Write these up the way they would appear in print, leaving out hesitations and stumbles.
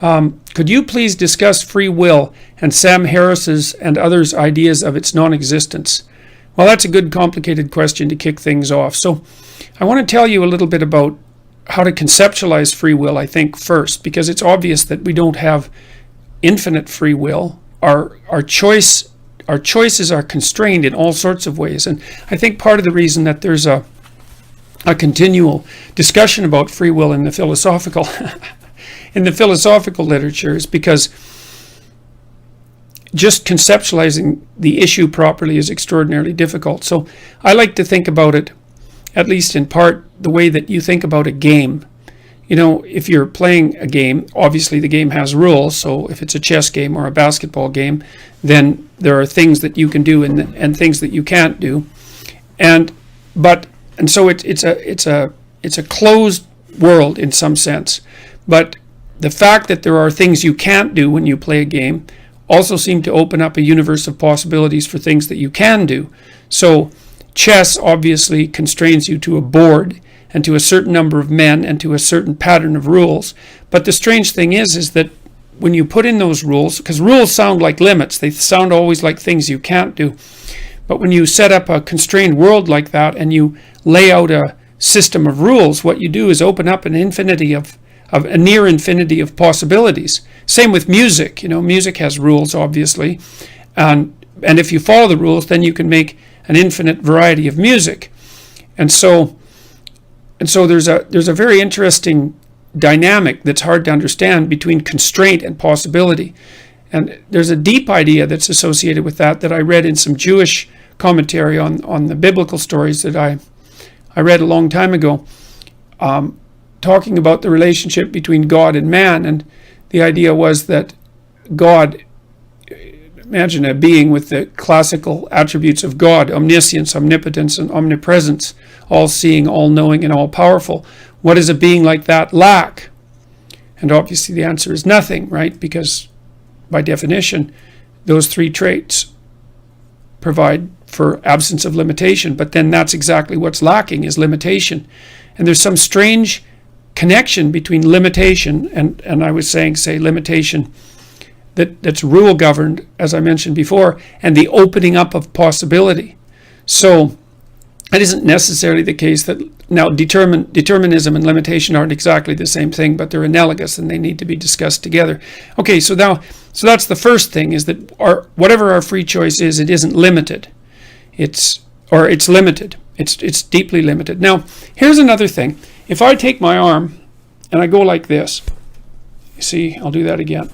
Could you please discuss free will and Sam Harris's and others' ideas of its non-existence? Well, that's a good complicated question to kick things off. So I want to tell you a little bit about how to conceptualize free will, I think, first, because it's obvious that we don't have infinite free will. Our choices are constrained in all sorts of ways. And I think part of the reason that there's a continual discussion about free will in the philosophical literature is because just conceptualizing the issue properly is extraordinarily difficult. So I like to think about it, at least in part, the way that you think about a game. You know, if you're playing a game, obviously the game has rules. So if it's a chess game or a basketball game, then there are things that you can do and things that you can't do. And so it's a closed world in some sense. But the fact that there are things you can't do when you play a game also seem to open up a universe of possibilities for things that you can do. So chess obviously constrains you to a board and to a certain number of men and to a certain pattern of rules. But the strange thing is that when you put in those rules, because rules sound like limits, they sound always like things you can't do. But when you set up a constrained world like that and you lay out a system of rules, what you do is open up an infinity of a near infinity of possibilities. Same with music. You know, music has rules, obviously. And if you follow the rules, then you can make an infinite variety of music. And so there's a very interesting dynamic that's hard to understand between constraint and possibility. And there's a deep idea that's associated with that I read in some Jewish commentary on the biblical stories that I read a long time ago, talking about the relationship between God and man. And the idea was that God, imagine a being with the classical attributes of God, omniscience, omnipotence, and omnipresence, all-seeing, all-knowing, and all-powerful. What does a being like that lack? And obviously the answer is nothing, right? Because by definition, those three traits provide for absence of limitation. But then that's exactly what's lacking, is limitation. And there's some strange connection between limitation and I was saying, say, limitation that's rule governed, as I mentioned before, and the opening up of possibility. So it isn't necessarily the case that now determinism and limitation aren't exactly the same thing, but they're analogous and they need to be discussed together. Okay, so that's the first thing, is that whatever our free choice is, it isn't limited. It's limited. It's deeply limited. Now, here's another thing. If I take my arm and I go like this, you see, I'll do that again.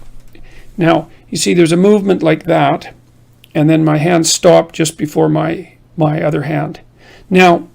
Now, you see there's a movement like that, and then my hands stop just before my other hand. Now,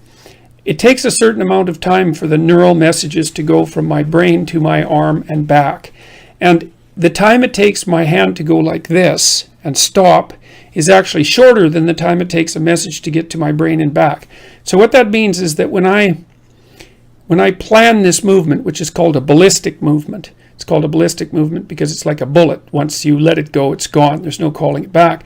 it takes a certain amount of time for the neural messages to go from my brain to my arm and back. And the time it takes my hand to go like this and stop is actually shorter than the time it takes a message to get to my brain and back. So what that means is that when I plan this movement, which is called a ballistic movement, it's called a ballistic movement because it's like a bullet. Once you let it go, it's gone. There's no calling it back.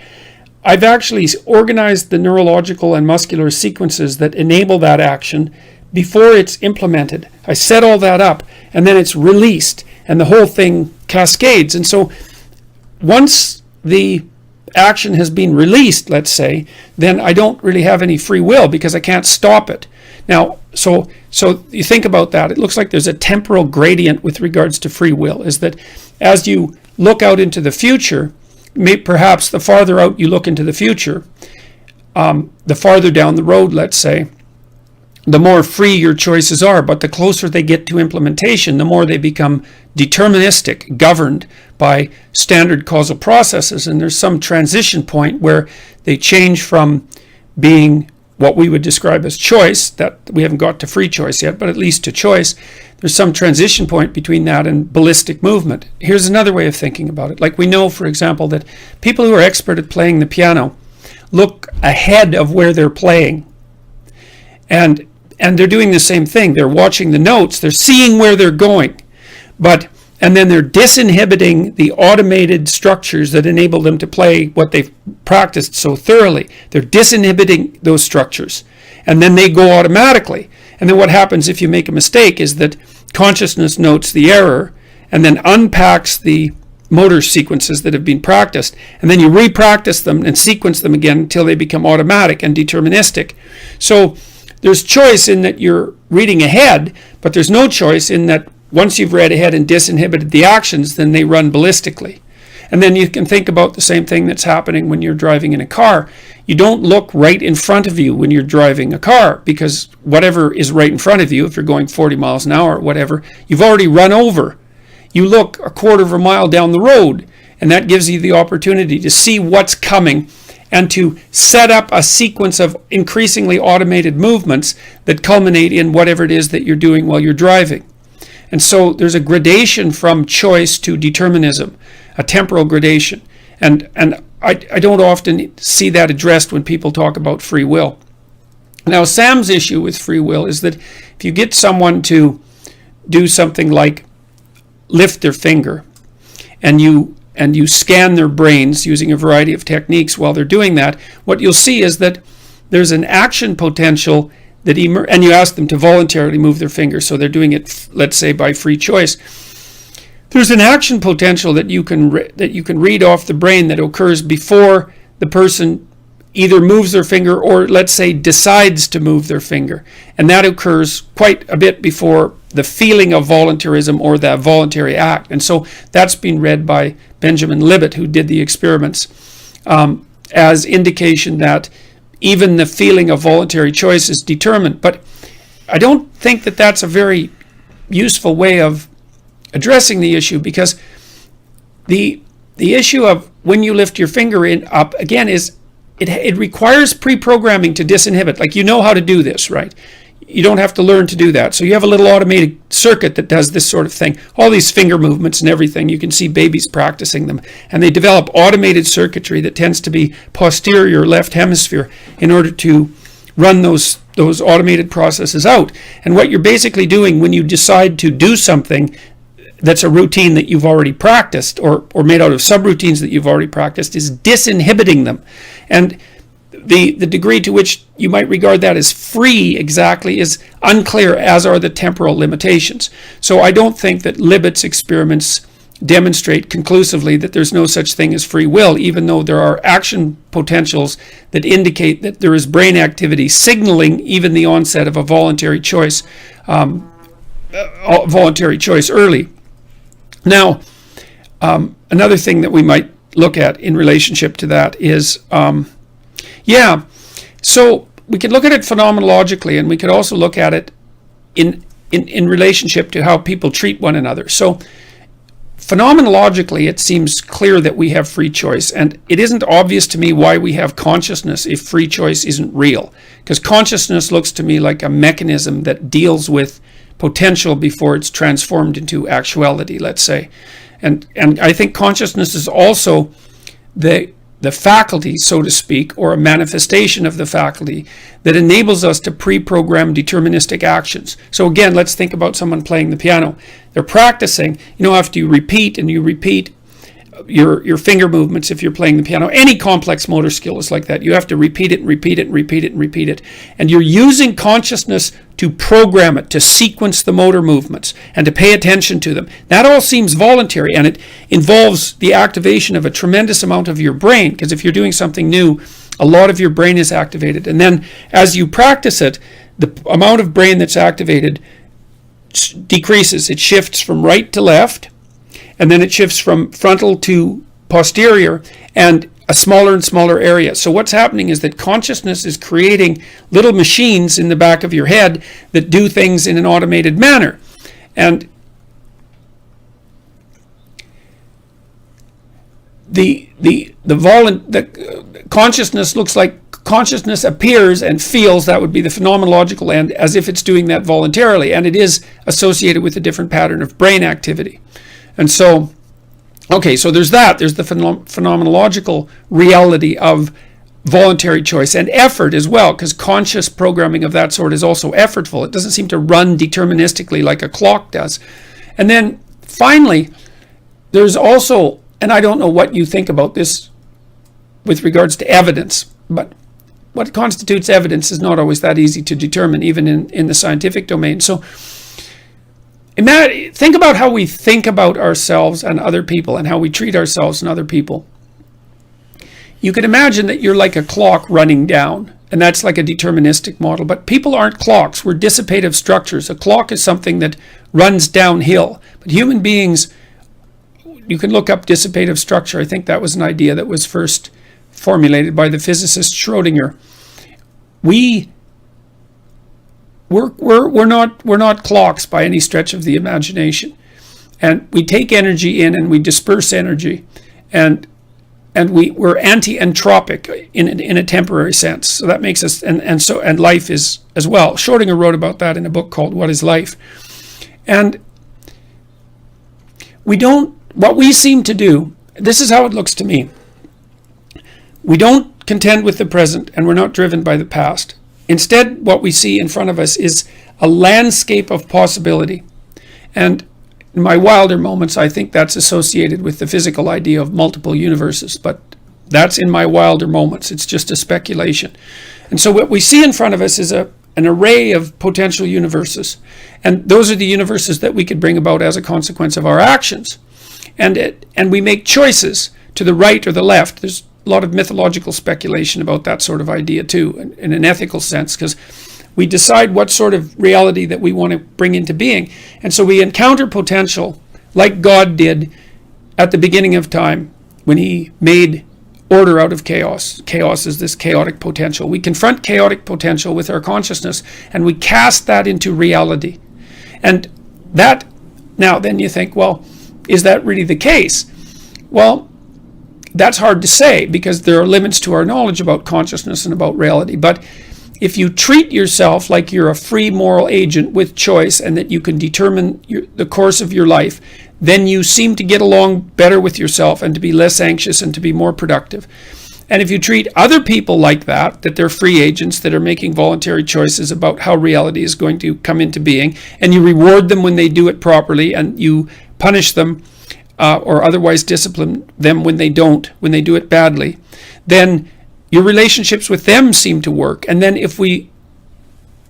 I've actually organized the neurological and muscular sequences that enable that action before it's implemented. I set all that up, and then it's released, and the whole thing cascades. And so once the action has been released, let's say, then I don't really have any free will because I can't stop it. Now, so you think about that. It looks like there's a temporal gradient with regards to free will, is that as you look out into the future, perhaps the farther out you look into the future, the farther down the road, let's say, the more free your choices are. But the closer they get to implementation, the more they become deterministic, governed by standard causal processes. And there's some transition point where they change from being what we would describe as choice, that we haven't got to free choice yet, but at least to choice. There's some transition point between that and ballistic movement. Here's another way of thinking about it. Like we know, for example, that people who are expert at playing the piano look ahead of where they're playing. And they're doing the same thing. They're watching the notes. They're seeing where they're going. And then they're disinhibiting the automated structures that enable them to play what they've practiced so thoroughly. They're disinhibiting those structures. And then they go automatically. And then what happens if you make a mistake is that consciousness notes the error and then unpacks the motor sequences that have been practiced, and then you re-practice them and sequence them again until they become automatic and deterministic. So there's choice in that you're reading ahead, but there's no choice in that once you've read ahead and disinhibited the actions, then they run ballistically. And then you can think about the same thing that's happening when you're driving in a car. You don't look right in front of you when you're driving a car, because whatever is right in front of you, if you're going 40 miles an hour or whatever, you've already run over. You look a quarter of a mile down the road, and that gives you the opportunity to see what's coming and to set up a sequence of increasingly automated movements that culminate in whatever it is that you're doing while you're driving. And so there's a gradation from choice to determinism, a temporal gradation. And I don't often see that addressed when people talk about free will. Now, Sam's issue with free will is that if you get someone to do something like lift their finger, and you scan their brains using a variety of techniques while they're doing that, what you'll see is that there's an action potential that and you ask them to voluntarily move their finger, so they're doing it, let's say, by free choice. There's an action potential that you can read off the brain that occurs before the person either moves their finger or, let's say, decides to move their finger, and that occurs quite a bit before the feeling of voluntarism or that voluntary act. And so that's been read by Benjamin Libet, who did the experiments, as indication that even the feeling of voluntary choice is determined. But I don't think that that's a very useful way of addressing the issue, because the issue of when you lift your finger up again is it requires pre-programming to disinhibit. Like, you know how to do this, right? You don't have to learn to do that. So you have a little automated circuit that does this sort of thing. All these finger movements and everything, you can see babies practicing them. And they develop automated circuitry that tends to be posterior left hemisphere in order to run those automated processes out. And what you're basically doing when you decide to do something that's a routine that you've already practiced, or made out of subroutines that you've already practiced, is disinhibiting them. And the degree to which you might regard that as free exactly is unclear, as are the temporal limitations. So I don't think that Libet's experiments demonstrate conclusively that there's no such thing as free will, even though there are action potentials that indicate that there is brain activity signaling even the onset of a voluntary choice early. Now, another thing that we might look at in relationship to that is, so we could look at it phenomenologically, and we could also look at it in relationship to how people treat one another. So phenomenologically, it seems clear that we have free choice, and it isn't obvious to me why we have consciousness if free choice isn't real, because consciousness looks to me like a mechanism that deals with potential before it's transformed into actuality, let's say. And I think consciousness is also the faculty, so to speak, or a manifestation of the faculty that enables us to pre-program deterministic actions. So again, let's think about someone playing the piano. They're practicing, after you repeat and you repeat your finger movements, if you're playing the piano, any complex motor skill is like that. You have to repeat it and repeat it and repeat it and repeat it. And you're using consciousness to program it, to sequence the motor movements, and to pay attention to them. That all seems voluntary, and it involves the activation of a tremendous amount of your brain, because if you're doing something new, a lot of your brain is activated. And then as you practice it, the amount of brain that's activated decreases. It shifts from right to left, and then it shifts from frontal to posterior, and a smaller and smaller area. So what's happening is that consciousness is creating little machines in the back of your head that do things in an automated manner. And the consciousness looks like consciousness appears and feels, that would be the phenomenological end, as if it's doing that voluntarily, and it is associated with a different pattern of brain activity. And so, okay, so there's that. There's the phenomenological reality of voluntary choice and effort as well, because conscious programming of that sort is also effortful. It doesn't seem to run deterministically like a clock does. And then finally, there's also, and I don't know what you think about this with regards to evidence, but what constitutes evidence is not always that easy to determine, even in the scientific domain. So Think about how we think about ourselves and other people, and how we treat ourselves and other people. You can imagine that you're like a clock running down, and that's like a deterministic model. But people aren't clocks. We're dissipative structures. A clock is something that runs downhill. But human beings, you can look up dissipative structure. I think that was an idea that was first formulated by the physicist Schrodinger. We're not clocks by any stretch of the imagination, and we take energy in and we disperse energy, and we're anti-entropic in a temporary sense. So that makes us, and life is as well. Schrodinger wrote about that in a book called What is Life? And what we seem to do, this is how it looks to me. We don't contend with the present, and we're not driven by the past. Instead, what we see in front of us is a landscape of possibility. And in my wilder moments, I think that's associated with the physical idea of multiple universes, but that's in my wilder moments. It's just a speculation. And so what we see in front of us is an array of potential universes. And those are the universes that we could bring about as a consequence of our actions. And we make choices to the right or the left. There's a lot of mythological speculation about that sort of idea too, in an ethical sense, because we decide what sort of reality that we want to bring into being. And so we encounter potential like God did at the beginning of time when he made order out of chaos. Chaos is this chaotic potential. We confront chaotic potential with our consciousness, and we cast that into reality. And that, now then you think, well, is that really the case? Well, that's hard to say, because there are limits to our knowledge about consciousness and about reality. But if you treat yourself like you're a free moral agent with choice, and that you can determine the course of your life, then you seem to get along better with yourself and to be less anxious and to be more productive. And if you treat other people like that they're free agents that are making voluntary choices about how reality is going to come into being, and you reward them when they do it properly, and you punish them or otherwise discipline them when they do it badly, then your relationships with them seem to work. And then if we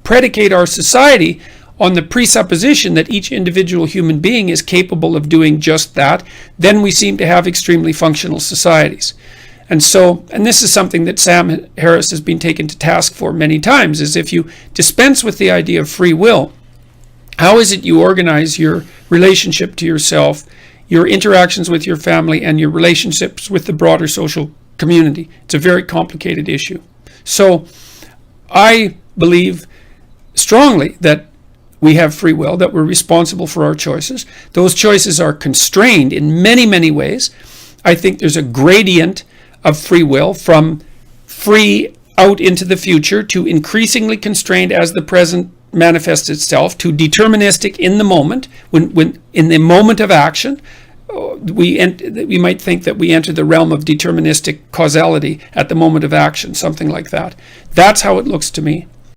predicate our society on the presupposition that each individual human being is capable of doing just that, then we seem to have extremely functional societies. And this is something that Sam Harris has been taken to task for many times, is if you dispense with the idea of free will, how is it you organize your relationship to yourself, your interactions with your family, and your relationships with the broader social community? It's a very complicated issue. So I believe strongly that we have free will, that we're responsible for our choices. Those choices are constrained in many, many ways. I think there's a gradient of free will from free out into the future to increasingly constrained as the present manifests itself, to deterministic in the moment. When in the moment of action, we might think that we enter the realm of deterministic causality at the moment of action, something like that. That's how it looks to me.